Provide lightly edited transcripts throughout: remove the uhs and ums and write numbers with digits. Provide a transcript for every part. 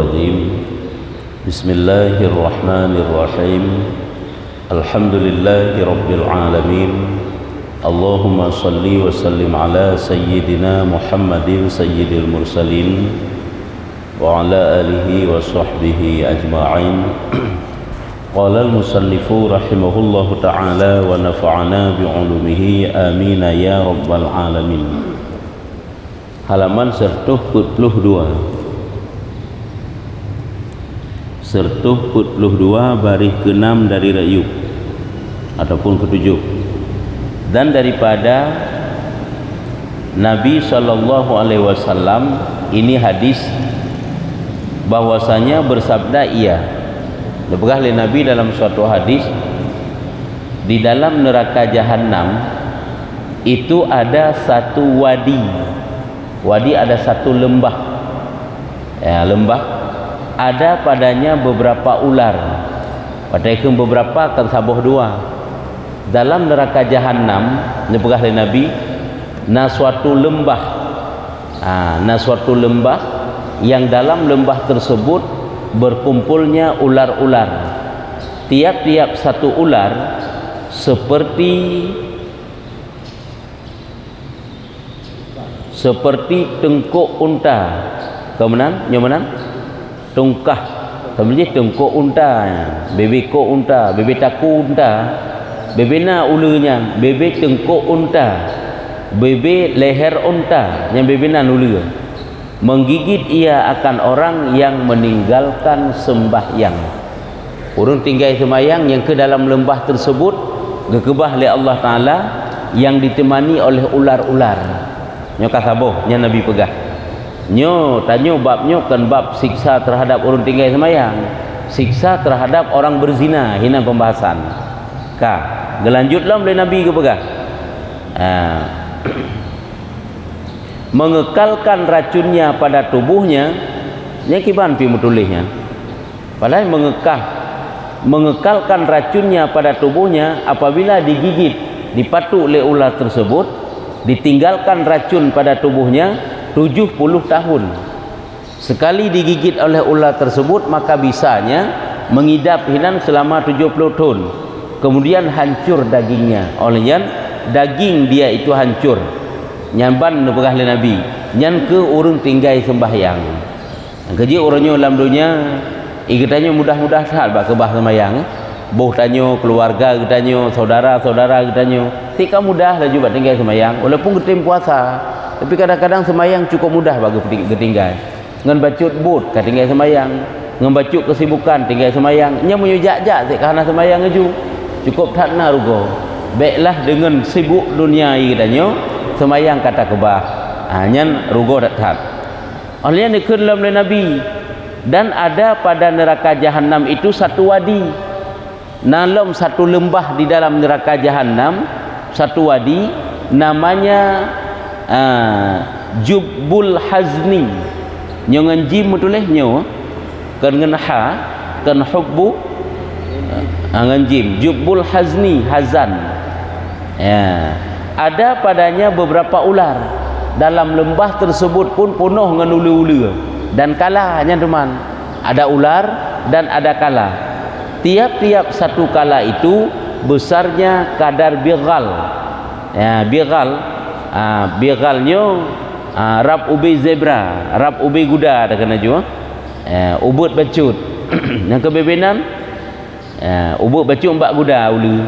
الرجيم بسم الله الرحمن الرحيم الحمد لله رب العالمين اللهم صل وسلم على سيدنا محمد سيد المرسلين وعلى آله وصحبه أجمعين قال المصنف رحمه الله تعالى ونفعنا بعلومه آمين يا رب العالمين. Halaman 142 baris ke-6 dari Ra'yub ataupun ke-7. Dan daripada Nabi SAW, ini hadis bahwasanya bersabda ia, dipegah oleh Nabi dalam suatu hadis, di dalam neraka jahanam itu ada satu wadi. Wadi ada satu lembah, ya, lembah ada padanya beberapa ular, padahal beberapa akan sabuh dua. Dalam neraka jahanam dipegah oleh Nabi, suatu lembah, suatu lembah yang dalam lembah tersebut berkumpulnya ular-ular. Tiap-tiap satu ular seperti tengkuk unta. Kemudian nyomanan tungkah kemudian tengkuk unta, bebek kok unta, bebek taku unta, bebena ulurnya, bebek tengkuk unta, bebek leher unta, yang bebena ulur. Menggigit ia akan orang yang meninggalkan sembahyang. Orang tinggal sembahyang yang ke dalam lembah tersebut gekebah oleh Allah Ta'ala, yang ditemani oleh ular-ular. Nyo kasaboh, nya Nabi pegah. Nyo tanyo babnyo kan bab siksa terhadap orang tinggal sembahyang, siksa terhadap orang berzina, hina pembahasan. Gelanjutlah oleh Nabi ke pegah. Mengekalkan racunnya pada tubuhnya, nya kiban pi mutulihnya. Padahal mengekalkan racunnya pada tubuhnya apabila digigit, dipatuk oleh ular tersebut, ditinggalkan racun pada tubuhnya 70 tahun. Sekali digigit oleh ular tersebut, maka bisanya mengidap hinan selama 70 tahun. Kemudian hancur dagingnya. Olehnya daging dia itu hancur. Nyamban nepegah oleh Nabi, nyan ke urung tinggal sembahyang. Kerja orangnya dalam dunia, ikatanya mudah-mudah sahal bak kebah sembahyang. Boh tanyo keluarga getanyo, saudara-saudara getanyo, tika mudah lah juga tinggal sembahyang walaupun getim puasa. Tapi kadang-kadang sembahyang cukup mudah bagi ketinggal. Ngan bacut but ketinggal sembahyang, ngan bacut kesibukan tinggal sembahyang. Nya menyujak-jak sik karena sembahyang ngeju. Cukup takna rugo. Baiklah dengan sibuk dunia getanyo, sembahyang kata kebah. Nyan rugo tat. Oleh dikir dalam Nabi, dan ada pada neraka jahanam itu satu wadi. Dalam satu lembah di dalam neraka jahanam, satu wadi namanya Jubbul Hazni. Nyo nganji mutuleh nyo kan ngan ha kan hubbu nganjim Jubbul Hazni, hazan. Ya, ada padanya beberapa ular. Dalam lembah tersebut pun penuh dengan ulu-ulu dan kala, hanya teman. Ada ular dan ada kala. Tiap-tiap satu kala itu besarnya kadar bighal. Ya, bighal. Bighalnya rab ubi zebra, rab ubi kuda ada kena juga. Ubud bacut. Yang kebebenan ubud bacut mbak kuda ulu.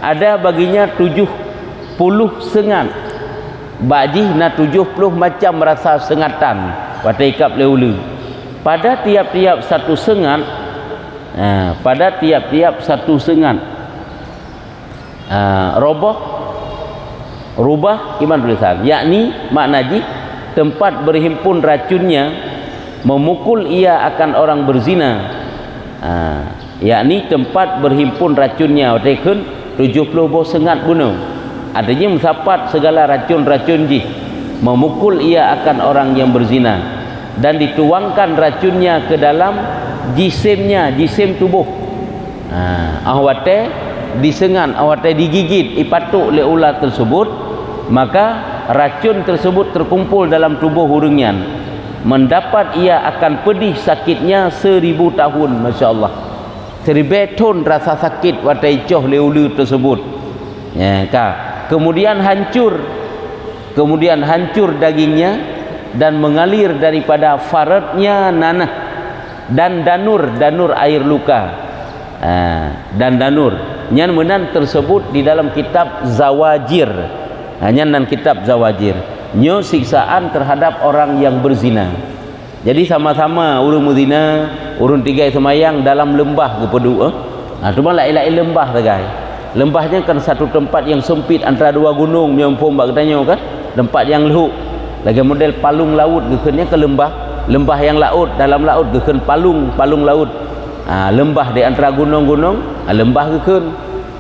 Ada baginya 70 sengat. Bajih na 70 macam rasa sengatan. Watikap le ulu. Pada tiap-tiap satu sengat, pada tiap-tiap satu sengat rubah gimana tulisan, yakni maknaji tempat berhimpun racunnya, memukul ia akan orang berzina, yakni tempat berhimpun racunnya. Watekun 70 buah sengat bunuh, artinya mensapat segala racun-racun jih, memukul ia akan orang yang berzina, dan dituangkan racunnya ke dalam jisimnya, jisim tubuh. Awate disengan, awate digigit, ipatuk oleh ular tersebut, maka racun tersebut terkumpul dalam tubuh hurungian. mendapat ia akan pedih sakitnya 1000 tahun. Masya Allah, 1000 tahun rasa sakit watai coh leulu tersebut ya, kemudian hancur dagingnya dan mengalir daripada faradnya nanah dan danur air luka. Dan danur nyan menan tersebut di dalam kitab Zawajir, nyan kitab Zawajir nyo siksaan terhadap orang yang berzina. Jadi sama-sama urung berzina, urung tiga semayang dalam lembah ke pedu. Cuma lain-lain lembah tegai. Lembahnya kan satu tempat yang sempit antara dua gunung nyompom bak katanya kan, tempat yang lehuk. Lagi model palung laut gekennya ke lembah yang laut, dalam laut geken palung laut. Lembah di antara gunung-gunung, lembah geken.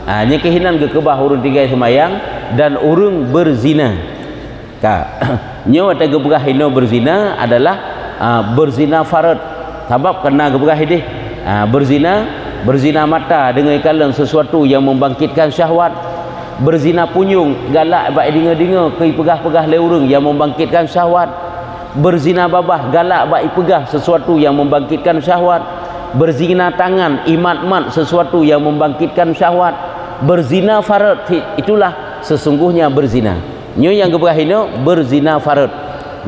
Nya kehinan ke kebah urung tiga semayang dan urung berzina. Nyo ada geberah hino berzina adalah berzina farad. Sebab kena geberah ini berzina mata dengan ikalan sesuatu yang membangkitkan syahwat. Berzina punyung galak baik dengar-dengar ke pegah-pegah leurung yang membangkitkan syahwat. Berzina babah galak baik pegah sesuatu yang membangkitkan syahwat. Berzina tangan imat-mat sesuatu yang membangkitkan syahwat. Berzina farad, itulah sesungguhnya berzina. Nyo yang geberahino berzina farad,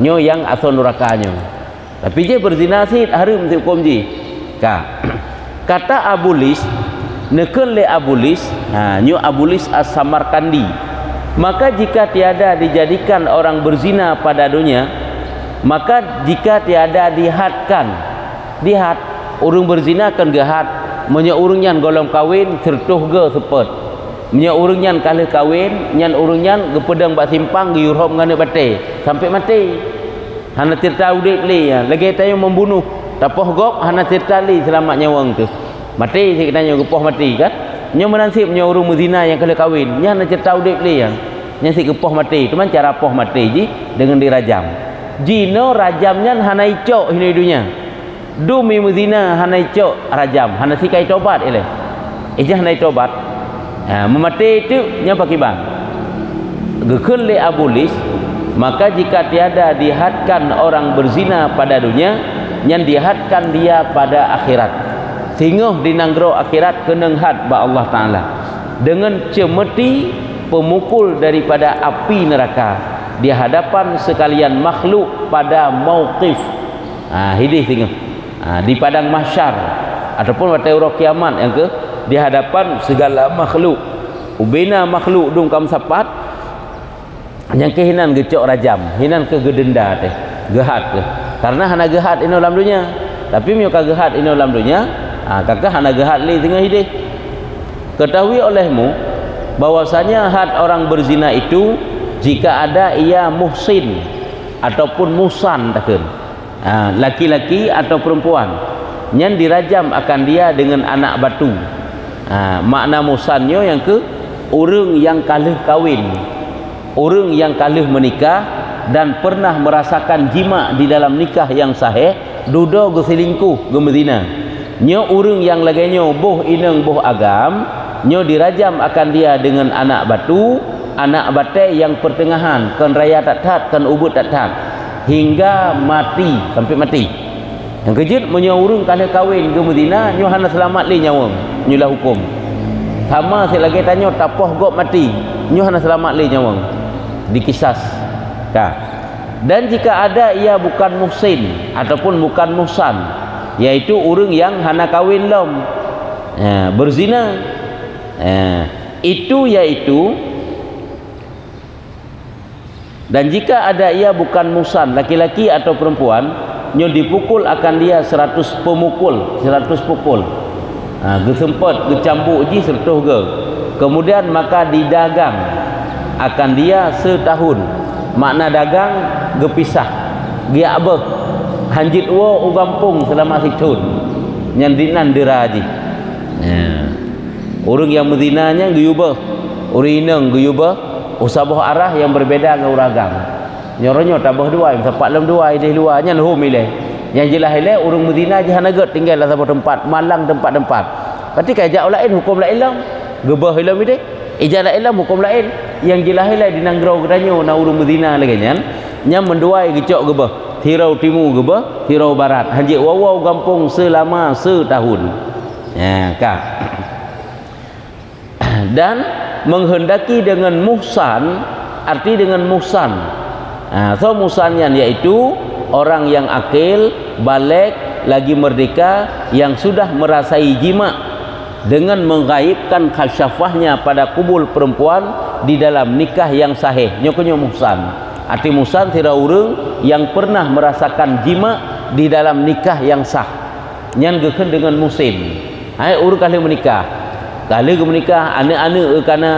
nyo yang asal nurakanya. Tapi je berzina sid harum tu hukum ji. Kata Abulis, nekel le Abulis, nyo Abulis As-Samarkandi. Maka jika tiada dijadikan orang berzina pada dunia, maka jika tiada dihadkan, urung berzina kan gehat, menyo urung nyan golong kawin sertuh ge sepet. Nya urang nyan kalah kawin, nyan urang nyan gepedang bak simpang giurhom ngane bate sampai mati. Hana tirta udik li ya. Lagi tayo membunuh. Tapoh gop hana tirta li selamat nyawang tu. Mati sik tanya gepoh mati kan. Nya menansib nya urang muzina yang kalah kawin, nya hana tirta udik li ya. Nya sik gepoh mati. Cuman cara poh mati ji dengan dirajam. Jino rajamnya hana icok hini dunia. Dumi muzina hana icok rajam, hana sikai tobat ile. Ijah hana tobat. Memati itu nya pakai bang gekun le Abulis, maka jika tiada dihadkan orang berzina pada dunia, nyan dihadkan dia pada akhirat. Sehingga di nanggro akhirat keneng had ba Allah Ta'ala dengan cemeti pemukul daripada api neraka di hadapan sekalian makhluk pada mauqif hidih sehingga di padang mahsyar ataupun pada hari kiamat yang ke di hadapan segala makhluk. Ubina makhluk dung kam sapat yang kehinan gecok rajam, hinan ke gedenda teh gehat ke. Karena hana gehat ini dalam dunia, tapi mio ka gehat ini dalam dunia, kakak hana gehat li tengah hidup. Ketahui olehmu bahwasanya had orang berzina itu jika ada ia muhsin ataupun musan takkan, laki-laki atau perempuan, nyan dirajam akan dia dengan anak batu. Makna musannya yang ke orang yang kalah kawin, orang yang kalah menikah dan pernah merasakan jima di dalam nikah yang sahih, duda ge selingkuh ge berzina. Nyo orang yang laganya boh ineng boh agam, nyo dirajam akan dia dengan anak batu, anak batai yang pertengahan, kan raya tak tat, kan ubud tak tat, hingga mati, sampai mati. Yang kejut menyaurung kalah kawin ke berzina, nyo hana selamat li nyawang, nyo lah hukum. Sama saya lagi tanya tapoh gop mati, nyo hana selamat li nyawang, dikisas. Dan jika ada ia bukan muhsin ataupun bukan muhsan, yaitu orang yang hana kawin lom, berzina, itu yaitu. Dan jika ada ia bukan muhsan, laki-laki atau perempuan, nyo dipukul akan dia 100 pemukul, 100 pukul. Gesempet, gecambuk ji sertuh ge. Kemudian maka didagang akan dia setahun. Makna dagang gepisah. Gia abeh hanjit wo ugampung selama setahun. Nyandinan diraji. Orang yang berzinanya geyubah, orang ineng geyubah, usabah arah yang berbeda dengan uragam. Nyoronyo tabah dua, sepat lem dua, ideh dua, nyan hum ileh. Yang jelas ileh orang berzina je hanagat tinggal dalam satu tempat, malang tempat-tempat. Berarti kajak lain hukum lain lam, gebah ilam ideh. Ijazah ilam hukum lain. Yang jelas ileh di nangrau katanya na orang berzina lagi nyan, nyam menduai gecok gebah. tirau timu ke bah tirau barat hajik wawau kampung selama setahun ya kah. Dan menghendaki dengan muhsan, arti dengan muhsan. So muhsannya yaitu orang yang akil, balik, lagi merdeka, yang sudah merasai jima dengan menggaibkan khasyafahnya pada kubul perempuan di dalam nikah yang sahih. Nyokonyo muhsan. Arti muhsan tira urang yang pernah merasakan jima di dalam nikah yang sah. Nyan geukeun dengan musim. Hai urang kali menikah. Kali ke menikah anak-anak kana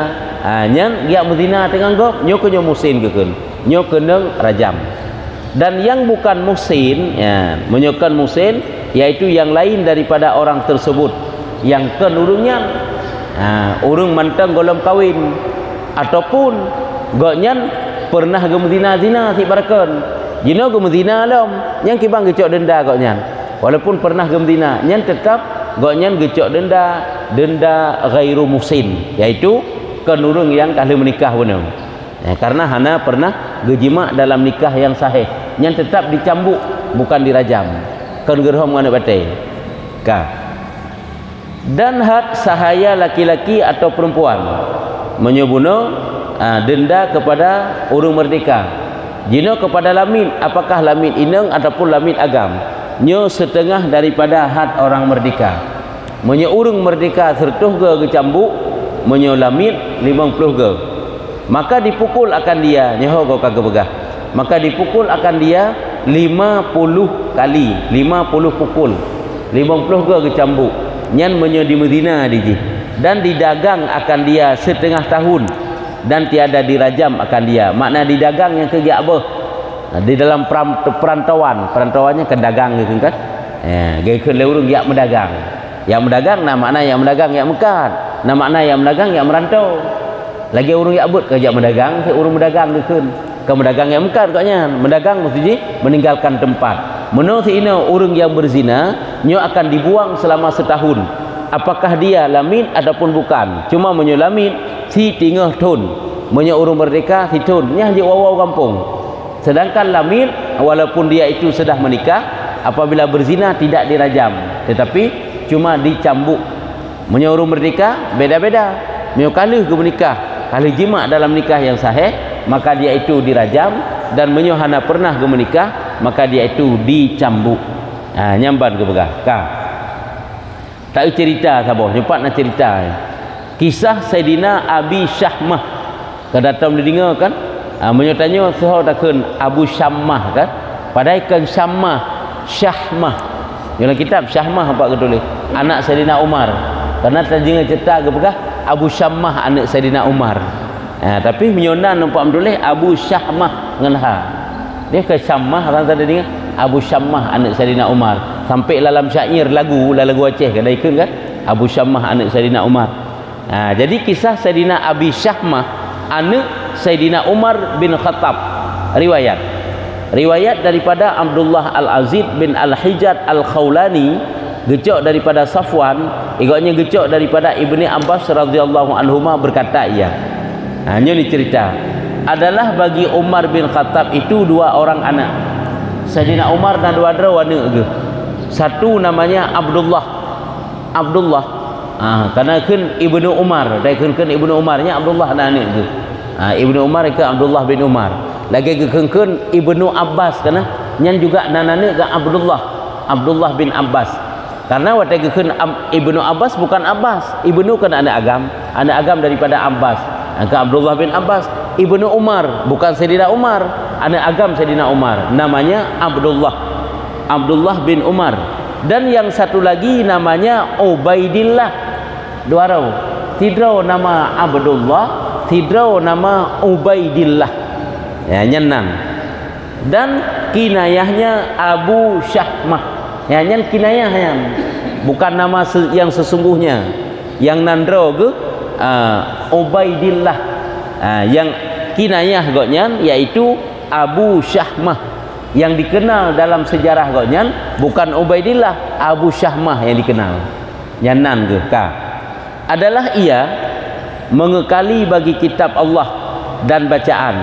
nyan dia mezina tengah gop nyokonyo musim geukeun. Nyo keneng rajam. Dan yang bukan muhsin ya, menyokan muhsin yaitu yang lain daripada orang tersebut yang kenurungnya urung mantang golong kawin ataupun goknyan pernah gemzina-zina si barakan jino gemzina lom yang kibang gecok denda goknyan walaupun pernah gemzina nyan tetap goknyan gecok denda ghairu muhsin yaitu kenurung yang kali menikah benar karena hana pernah gejima dalam nikah yang sahih yang tetap dicambuk bukan dirajam kan gerhom ngana batai ka. Dan hak sahaya laki-laki atau perempuan menyebuno denda kepada urang merdeka jino kepada lamin apakah lamin ineng ataupun lamin agam nyo setengah daripada had orang merdeka menyo urang merdeka 100 ge cambuk menyo lamin 50 ge maka dipukul akan dia nyoho kau kagak begah maka dipukul akan dia 50 kali 50 pukul 50 ke cambuk nyan menyo di Medina diji dan didagang akan dia setengah tahun dan tiada dirajam akan dia makna didagang yang kerja apa di dalam perantauannya ke dagang gitu kan gaya ke leurung yak mendagang nah makna yang mendagang yak mekat nah makna yang mendagang yak merantau lagi urung yak but kerja mendagang ke urung mendagang gitu ke mendagang yang mekat katnya mendagang maksudnya meninggalkan tempat menurut ina urang yang berzina nyo akan dibuang selama setahun apakah dia lamin ataupun bukan cuma menyo lamin si tingah tun menyo urang merdeka si tun nya je wawau kampung sedangkan lamin walaupun dia itu sudah menikah apabila berzina tidak dirajam tetapi cuma dicambuk menyo urang merdeka beda-beda menyo kali ke menikah kali jima dalam nikah yang sahih maka dia itu dirajam dan menyohana pernah ke menikah maka dia itu dicambuk nyamban ke begah ka tak cerita saboh nyepat nak cerita kisah Saidina Abi Syahmah kedatang didengar kan menyotanya soh takun Abu Syamah kan padai kan Syahmah dalam kitab Syahmah apa ketulis anak Saidina Umar karena tadi cerita ke begah Abu Syamah anak Saidina Umar tapi menyonan nampak menulis Abu Syahmah dengan ha dia ke Syamah orang tadi dengar Abu Syamah anak Saidina Umar sampai dalam syair lagu Aceh kan ikut kan Abu Syamah anak Saidina Umar jadi kisah Saidina Abi Syahmah anak Saidina Umar bin Khattab riwayat daripada Abdullah Al-Aziz bin Al-Hijat Al-Khawlani gecok daripada Safwan igaknya gecok daripada Ibni Abbas radhiyallahu anhuma berkata ia hanya ni cerita adalah bagi Umar bin Khattab itu 2 orang anak Saidina Umar dan 2 anak ke satu namanya Abdullah karena kan Ibnu Umar dan kan Ibnu Umarnya Abdullah anak ke Ibnu Umar ke Abdullah bin Umar lagi ke kan Ibnu Abbas karena nyan juga anak ke Abdullah bin Abbas karena waktu kan Ibnu Abbas bukan Abbas Ibnu kan anak agam daripada Abbas ke Abdullah bin Abbas Ibnu Umar bukan Sayyidina Umar anak agam Sayyidina Umar namanya Abdullah bin Umar dan yang satu lagi namanya Ubaidillah duarau tidrau nama Abdullah tidrau nama Ubaidillah nyenan dan kinayahnya Abu Syahmah nyan kinayahnya bukan nama yang sesungguhnya yang nandro ke Ubaidillah yang kinayah goknyan yaitu Abu Syahmah yang dikenal dalam sejarah goknyan bukan Ubaidillah Abu Syahmah yang dikenal nyanan ke ka adalah ia mengekali bagi kitab Allah dan bacaan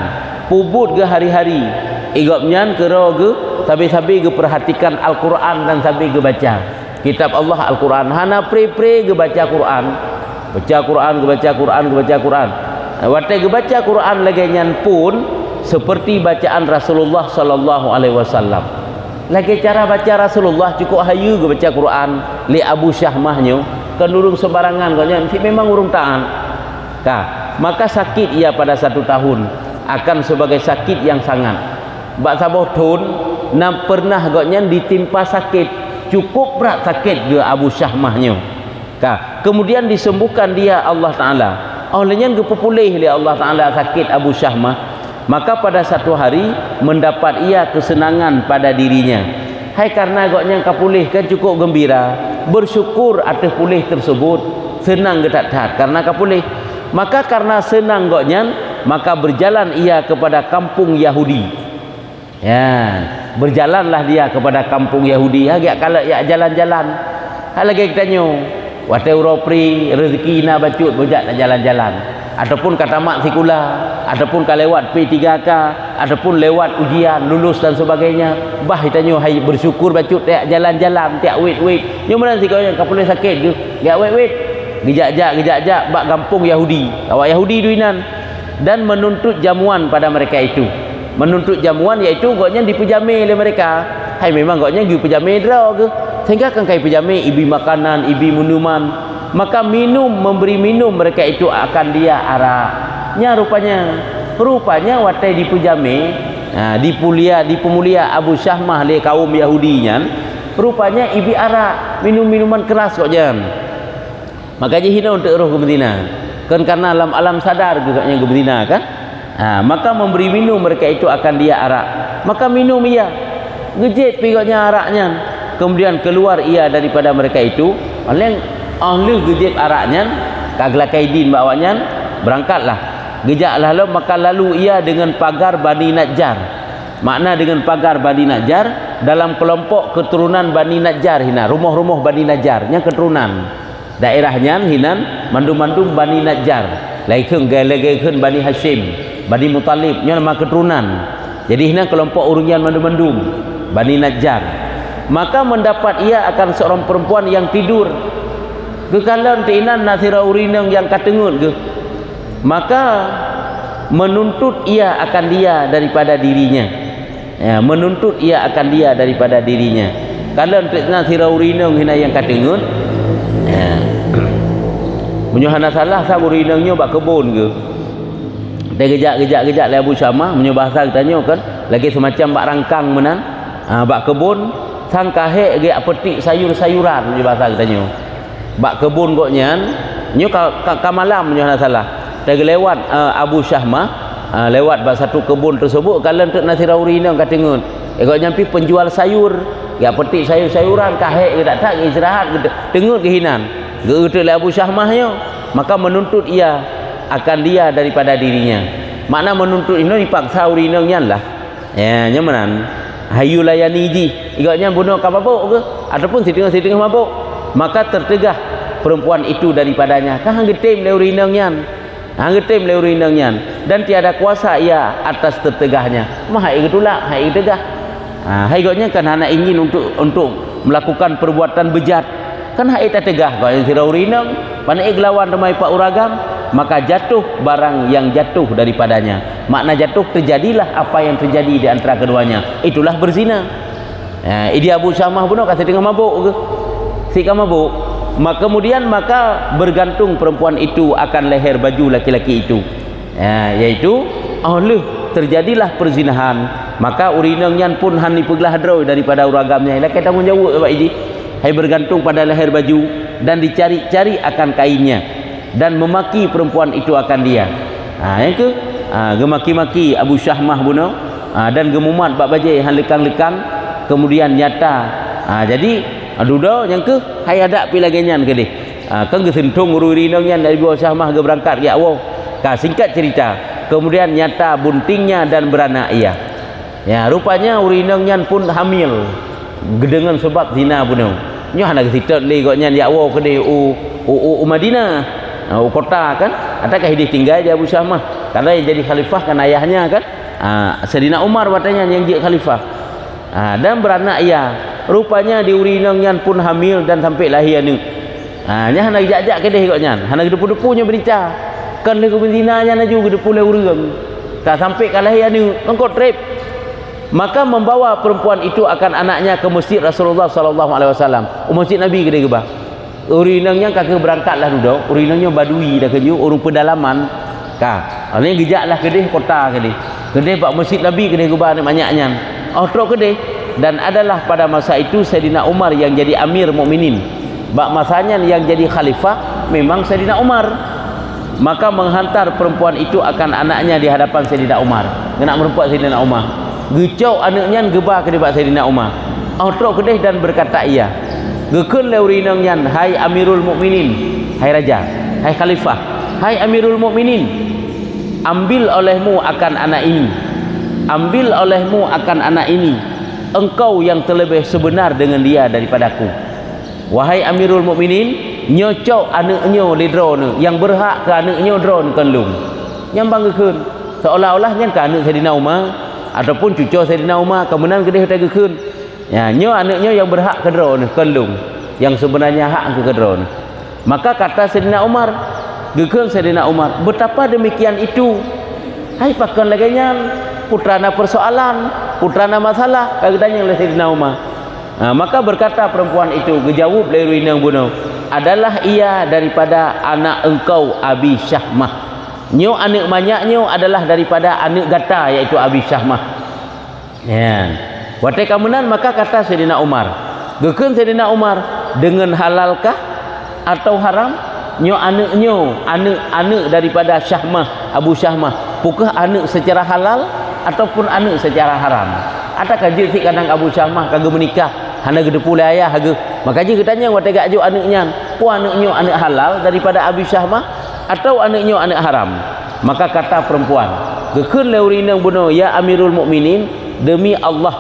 pubut ke hari-hari igapnyan kero ge sabi-sabi ge perhatikan Al-Quran dan sabi ge baca kitab Allah Al-Quran. Hana pre-pre ge baca Quran. Baca Quran ge baca Quran ge baca Quran. Wate ge baca Quran lagi nyan pun seperti bacaan Rasulullah sallallahu alaihi wasallam. Lagi cara baca Rasulullah cukup hayu ge baca Quran li Abu Syahmah nyo kenurung sebarangan kau nyan memang urung taan. Maka sakit ia pada 1 tahun akan sebagai sakit yang sangat. Bak saboh tun nam pernah goknya ditimpa sakit cukup berat sakit ke Abu Syahmahnya. Kemudian disembuhkan dia Allah Taala. Olehnya kepulih oleh Allah Taala sakit Abu Syahmah. Maka pada satu hari mendapat ia kesenangan pada dirinya. Hai karena goknya kapulih kan cukup gembira, bersyukur atas pulih tersebut, senang getat-tat karena kapulih. Maka karena senang goknya, maka berjalan ia kepada kampung Yahudi. Ya, berjalanlah dia kepada kampung Yahudi. Agak kalau ya jalan-jalan. Hal lagi kita nyo, wate uropri rezeki na bacut bejak nak jalan-jalan. Ataupun kata mak sikula, ataupun ka lewat P3K, ataupun lewat ujian lulus dan sebagainya. Bah kita nyo hai bersyukur bacut tak jalan-jalan, tak wait. Nyo mana sikau yang kapulih sakit ke? Ya wait. Gejak-jak bak kampung Yahudi, awak Yahudi duinan, dan menuntut jamuan pada mereka itu. Menuntut jamuan iaitu goknya dipejami oleh mereka. Hai memang goknya gi pejami draw ke, sehingga kan kai pejami ibi makanan, ibi minuman. Maka memberi minum mereka itu akan dia araknya rupanya watai dipejami di pemulia Abu Syahmah le kaum Yahudi nyan, rupanya ibi arak, minum-minuman keras goknya. Maka dia hina untuk roh ke Medina kan karena alam sadar juga ke Medina kan. Maka memberi minum mereka itu akan dia arak. Maka minum ia gejit pigotnya araknya. Kemudian keluar ia daripada mereka itu oleh gejit araknya kagla kaidin bawanya berangkatlah gejaklah lalu. Maka lalu ia dengan pagar Bani Najjar. Makna dengan pagar Bani Najjar dalam kelompok keturunan Bani Najjar hina rumah-rumah Bani Najjar nya keturunan daerahnya hinan mandum-mandum Bani Najjar laikun gale-gale Bani Hashim Bani Muttalib nya nama keturunan. Jadi hinan kelompok urungan mandum-mandum Bani Najjar. Maka mendapat ia akan seorang perempuan yang tidur kekalan tinan nasira urinang yang katengut ke. Maka menuntut ia akan dia daripada dirinya. Menuntut ia akan dia daripada dirinya. Kalau nasira urinang hina yang katengut menyuhana salah sa urinangnya bak kebun ke. Dia gejak le Abu Syamah menyo bahasa katanya kan lagi semacam bak rangkang menan bak kebun sang kahek ge petik sayur-sayuran menyo bahasa katanya. Bak kebun goknya nyo ka malam menyuhana salah. Dia lewat Abu Syamah lewat bak satu kebun tersebut kalau untuk nasira urinang katengut. Kok nyampi penjual sayur ya petik sayur-sayuran kahek ge tak istirahat tengut ke hinan. Geute le Abu Syahmahnya, maka menuntut ia akan dia daripada dirinya. Makna menuntut ini dipaksa urinangnya lah. Ya, nyaman. Hayu layani ji. Igaknya bunuh ka mabuk ke ataupun setengah-setengah mabuk. Maka tertegah perempuan itu daripadanya. Kan getem le urinangnya. Getem le urinangnya dan tiada kuasa ia atas tertegahnya. Mah hai getulak, hai tegah. Hai igaknya kan anak ingin untuk melakukan perbuatan bejat. Kan hak eta tegah kalau yang sirau rinang panai gelawan ramai pak uragam maka jatuh barang yang jatuh daripadanya. Makna jatuh terjadilah apa yang terjadi di antara keduanya, itulah berzina. Dia Abu Syamah pun kasih tengah mabuk ke sika mabuk. Kemudian bergantung perempuan itu akan leher baju laki-laki itu, yaitu terjadilah perzinahan. Maka urinangnya pun hani peglah hadroi daripada uragamnya. Laki tanggungjawab Pak Iji. Hai bergantung pada leher baju dan dicari-cari akan kainnya dan memaki perempuan itu akan dia. Yang ke gemaki-maki Abu Syahmah bunuh dan gemumat bak bajai han lekang-lekang kemudian nyata. Jadi adudo yang ke hai ada pi lagenyan ke deh. Kan gesentung urinangnya dari Abu Syahmah ge berangkat ke awal. Singkat cerita, kemudian nyata buntingnya dan beranak ia. Ya, rupanya urinangnya pun hamil dengan sebab zina bunuh. Nyo hana kita le goknya ya wo ke de u Madinah kota kan adakah hidup tinggal di Abu Syamah karena yang jadi khalifah kan ayahnya kan. Sayyidina Umar watanya yang jadi khalifah. Dan beranak ia. Rupanya di urinangnya pun hamil dan sampai lahir anak. Nya hana jak-jak kedeh koknya. Hana depu-depunya berita. Kan le ke bezinanya na juga depu le urang. Tak sampai ka lahir anak, engkau trip. Maka membawa perempuan itu akan anaknya ke masjid Rasulullah sallallahu alaihi wasallam. Masjid Nabi kedeh ke bah. Urinangnya kakek berangkatlah duduk. Urinangnya badui dah keju, orang pedalaman. Ini gejaklah kedeh kota kedeh. Kedeh pak masjid Nabi kedeh ke bah banyaknya. Truk kedeh. Dan adalah pada masa itu Sayyidina Umar yang jadi Amir Mukminin. Bak masanya yang jadi khalifah memang Sayyidina Umar. Maka menghantar perempuan itu akan anaknya di hadapan Sayyidina Umar. Kena merempuan Sayyidina Umar. Gecau anaknya gebah ke depan Sayyidina Umar. Truk kedeh dan berkata ia. Gekun leurinangnya, hai Amirul Mukminin, hai raja, hai khalifah, hai Amirul Mukminin. Ambil olehmu akan anak ini. Ambil olehmu akan anak ini. Engkau yang terlebih sebenar dengan dia daripadaku. Wahai Amirul Mukminin, nyocok anaknya di drone, yang berhak ke anaknya drone kan lung. Yang banggakeun seolah-olah nya ka anak Sayyidina Umar ataupun cucu Sayyidina Umar kemudian gede tagekeun. Ya, nyo anaknya yang berhak ke drone kan lung, yang sebenarnya hak ke drone. Maka kata Sayyidina Umar, gekeun Sayyidina Umar, betapa demikian itu. Hai pakan laganya putrana persoalan, putrana masalah, katanya oleh Sayyidina Umar. Maka berkata perempuan itu, gejawab dari inang bunuh, adalah ia daripada anak engkau Abi Syahmah. Nyo anak banyaknya adalah daripada anak gata iaitu Abi Syahmah. Ya. Watai kamunan maka kata Sayyidina Umar, gekeun Sayyidina Umar, dengan halalkah atau haram? Nyo anak daripada Syahmah, Abu Syahmah. Pukah anak secara halal ataupun anak secara haram? Adakah je kadang Abu Syahmah kagak menikah hana gede pula ayah haga. Maka je katanya watai gak jo anaknya, pu anaknya anak halal daripada Abu Syahmah atau anaknya anak haram? Maka kata perempuan, gekeun leurinang bunuh ya Amirul Mukminin, demi Allah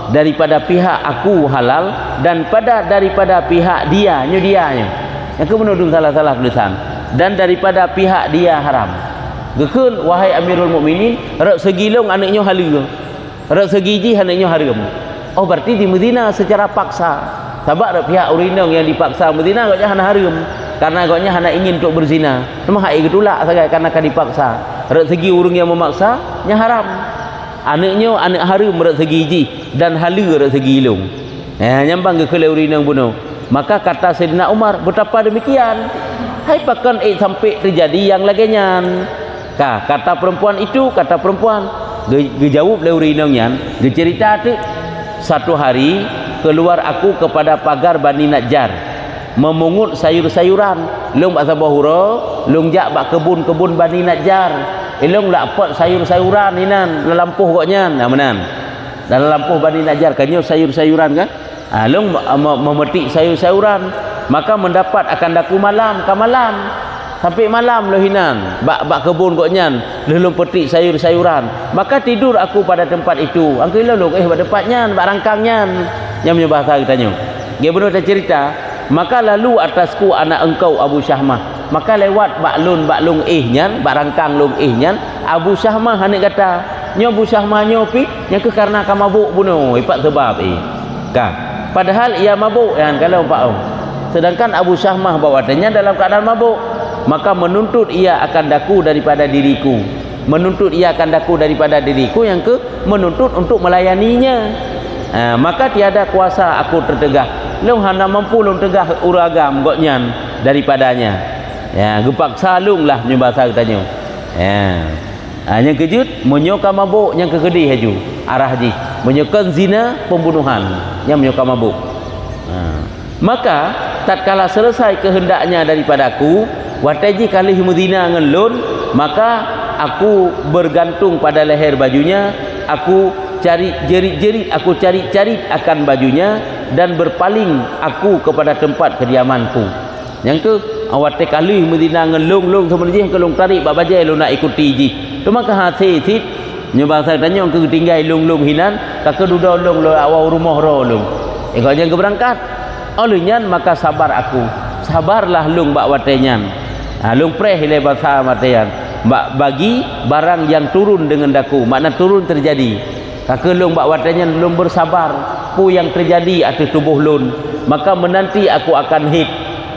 daripada pihak aku halal dan daripada pihak dia yang kemenudung salah-salah tulisan, dan daripada pihak dia haram. Gekeun wahai Amirul Mukminin, rak segilong anaknya halal, rak segiji anaknya haram. Berarti di Madinah secara paksa. Sebab ada pihak urinang yang dipaksa Madinah agaknya hana haram, karena agaknya hana ingin untuk berzina. Memang hak ditolak sangat karena akan dipaksa. Rak segi orang yang memaksa nya haram. Anaknya anak haram rak segi ji dan halal rak segi ilung. Nyambang ke urinang bunuh. Maka kata Sayyidina Umar, betapa demikian. Hai pakan sampai terjadi yang laginya. Kata perempuan itu, kata perempuan, dijawab leurinangnya, dicerita tu satu hari keluar aku kepada pagar Bani Najjar memungut sayur-sayuran. Long bak sabahura, long jak bak kebun-kebun Bani Najjar. Long dapat sayur-sayuran inan lalampuh koknya. Menan. Dalam lampuh Bani Najjar kanyo sayur-sayuran kan? Long memetik sayur-sayuran, maka mendapat akan daku malam ke malam. Sampai malam lohinan bak kebun koknya lelong petik sayur-sayuran. Maka tidur aku pada tempat itu. Angkil lelong pada tempatnya bak rangkangnya. Yang punya bahasa kitanya. Dia benar cerita, maka lalu atasku anak engkau Abu Syahmah. Maka lewat baklung nyan, barangkang lung nyan, Abu Syahmah hanik kata, nyo Abu Syahmah nyo pi, yang ke karena ka mabuk bunuh, ipat sebab padahal ia mabuk kan kalau Pak. Sedangkan Abu Syahmah bawatanya dalam keadaan mabuk, maka menuntut ia akan daku daripada diriku. Menuntut ia akan daku daripada diriku, yang ke menuntut untuk melayaninya. Maka tiada kuasa aku tertegah. Long hana mampu long tegah uragam goknyan daripadanya. Ya, gepaksa long lah nyo bahasa katanya. Yang kejut menyoka mabuk yang kegede haju arah ji menyokan zina pembunuhan yang menyoka mabuk. Maka tatkala selesai kehendaknya daripadaku, wataji kali himudina ngelun, maka aku bergantung pada leher bajunya, aku cari jerit-jerit, aku cari-cari akan bajunya, dan berpaling aku kepada tempat kediamanku. Yang ke awat kali Medina ngelung-lung sebenarnya kelung tarik bak bajai lu nak ikuti ji. Tu maka hati sit nyobang saya tanya ke tinggal lung-lung hinan kak duda lung lo awal rumah ro lung. Kau jangan berangkat. Olehnya maka sabar aku. Sabarlah lung bak watenyan. Lung preh le bahasa matean. bagi barang yang turun dengan daku, makna turun terjadi. Kaka long bak watanya long bersabar pu yang terjadi atas tubuh lun, maka menanti aku akan hid.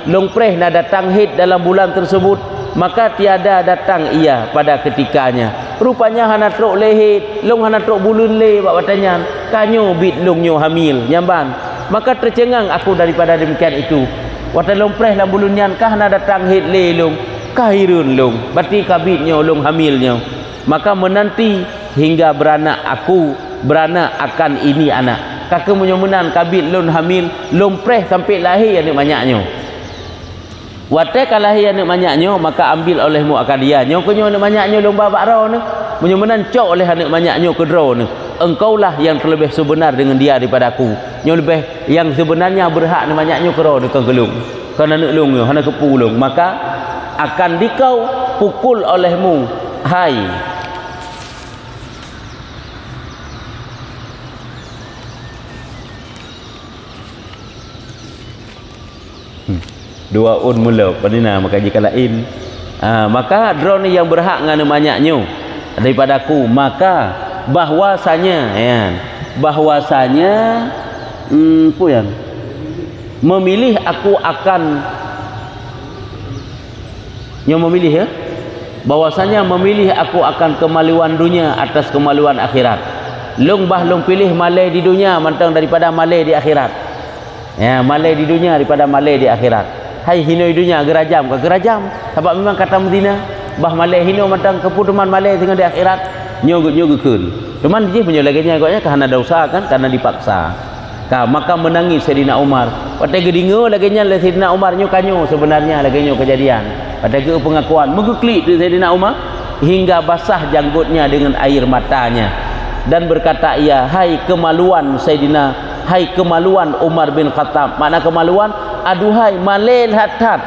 Long preh nak datang hid dalam bulan tersebut, maka tiada datang ia pada ketikanya. Rupanya hana trok lehit, long hana trok bulun le bak watanya, kanyo bit long nyo hamil nyamban. Maka tercengang aku daripada demikian itu. Wata long preh dalam bulunnya kah hana datang hid le long, kahirun long, berarti kabitnya long hamilnya. Maka menanti hingga beranak aku, beranak akan ini anak. Kakak menyomenan kabit long hamil, long preh sampai lahir anak banyaknya. Watai kalau lahir anak banyaknya, maka ambil olehmu akan dia. Nyokonyo anak banyaknya long babak rau ni, menyomenan cok oleh anak banyaknya ke draw ni. Engkaulah yang terlebih sebenar dengan dia daripada aku. Yang lebih yang sebenarnya berhak anak banyaknya ke draw dekat gelung. Kerana anak long yo, hana kepu long, maka akan dikau pukul olehmu, hai dua un mula padina maka jika lain maka drone yang berhak ngana banyaknya daripada aku, maka bahwasanya ya bahwasanya apa yang memilih aku akan yang memilih ya bahwasanya memilih aku akan kemaluan dunia atas kemaluan akhirat. Long bah long pilih malai di dunia mantang daripada malai di akhirat. Ya, malai di dunia daripada malai di akhirat. Hai hino di dunia gerajam ke gerajam sebab memang kata Medina bah malai hino mantang keputuman malai dengan di akhirat nyogut-nyogutkeun. Cuman dia punya laginya agaknya karena dosa kan, karena dipaksa. Maka menangis Sayyidina Umar. Patai gedingo laginya Sayyidina Umar nyo kanyo sebenarnya laginya kejadian. Patai ke pengakuan megeklik tu Sayyidina Umar hingga basah janggutnya dengan air matanya dan berkata ia, hai kemaluan Sayyidina, hai kemaluan Umar bin Khattab. Makna kemaluan aduhai malel hatat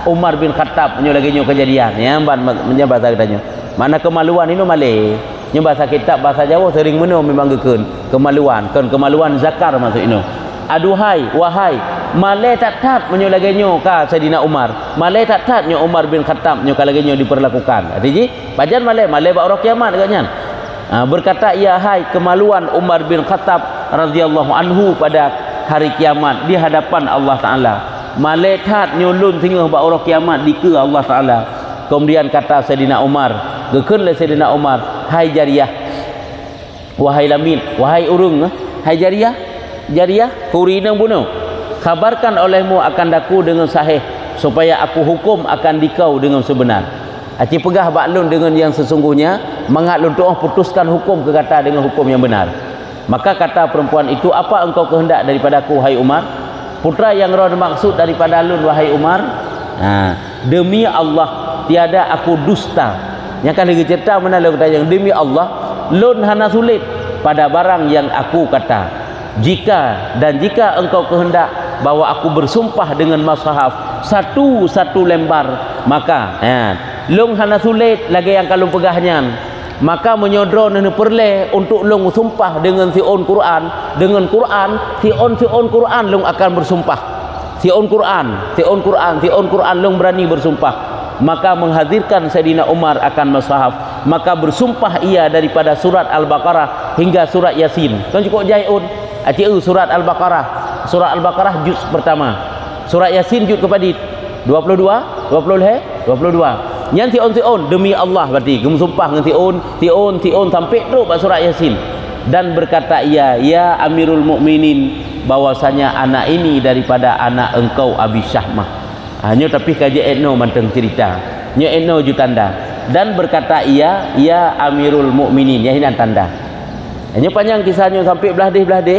Umar bin Khattab nyo laginya kejadian ya menjabat katanya. Makna kemaluan ini maleh. Nya bahasa kitab bahasa Jawa sering meno memang gekeun kemaluan, kan kemaluan zakar maksud ino. Aduhai wahai malai tak menyo lagenyo ka Sayyidina Umar. Malai tak nyo Umar bin Khattab nyo ka lagenyo diperlakukan. Artinya pajan malai bak orang kiamat agaknya. Berkata ia, hai kemaluan Umar bin Khattab radhiyallahu anhu pada hari kiamat di hadapan Allah Taala. Malai tak nyo lun tengah bak orang kiamat di ke Allah Taala. Kemudian kata Sayyidina Umar, gekeunlah Sayyidina Umar, hai jariyah, wahai lamin, wahai urung, hai jariyah, jariyah kurinang bunuh, kabarkan olehmu akan daku dengan sahih supaya aku hukum akan dikau dengan sebenar. Aci pegah baklun dengan yang sesungguhnya, mangat lun tuah putuskan hukum ke kata dengan hukum yang benar. Maka kata perempuan itu, apa engkau kehendak daripada aku hai Umar? Putra yang roh maksud daripada lun wahai Umar, demi Allah tiada aku dusta. Yang kan lagi cerita mana lo kata yang demi Allah lun hana sulit pada barang yang aku kata. Jika engkau kehendak bahwa aku bersumpah dengan mushaf satu lembar, maka lung hana sulit lagi yang kalau pegahnya, maka menyodro nene perle untuk lung sumpah dengan sion Quran, dengan Quran sion Quran lung akan bersumpah. Sion Quran lung berani bersumpah. Maka menghadirkan Sayyidina Umar akan mushaf, maka bersumpah ia daripada surat Al-Baqarah hingga surat Yasin. Kan cukup jaiun surat Al-Baqarah juz pertama, surat Yasin juz kepada 22 yang tion demi Allah, berarti gemsumpah dengan tion sampai terus surat Yasin. Dan berkata ia, ya Amirul Mukminin, bahwasanya anak ini daripada anak engkau Abi Syahmah. Hanya tapi kaji etno manteng cerita nyo etno ju tanda. Dan berkata ia, ya Amirul Mukminin, ya hinan tanda. Hanya panjang kisahnya sampai belah deh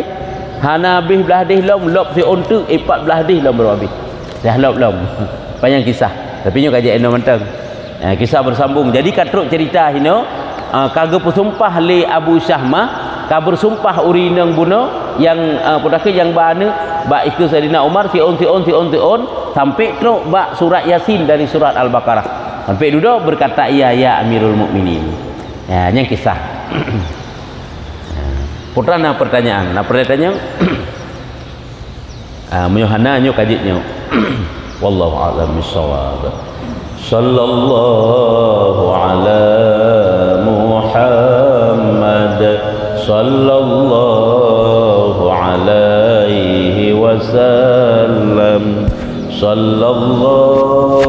hana habis belah deh lom lop si ontu 14 deh lom baru habis dah lom panjang kisah tapi nyo kaji etno manteng kisah bersambung. Jadi katruk cerita hino kaga bersumpah le Abu Syahmah ka bersumpah urinang buno yang pudake yang bana ba ikut Sayyidina Umar tion sampai teruk bak surat Yasin dari surat Al-Baqarah. Sampai duduk berkata ia, ya Amirul Mukminin. Ya, yang kisah. Putra na pertanyaan. Menyohana nyo kajitnya. Wallahu a'lam bissawab. sallallahu ala Muhammad sallallahu alaihi wasallam sallallahu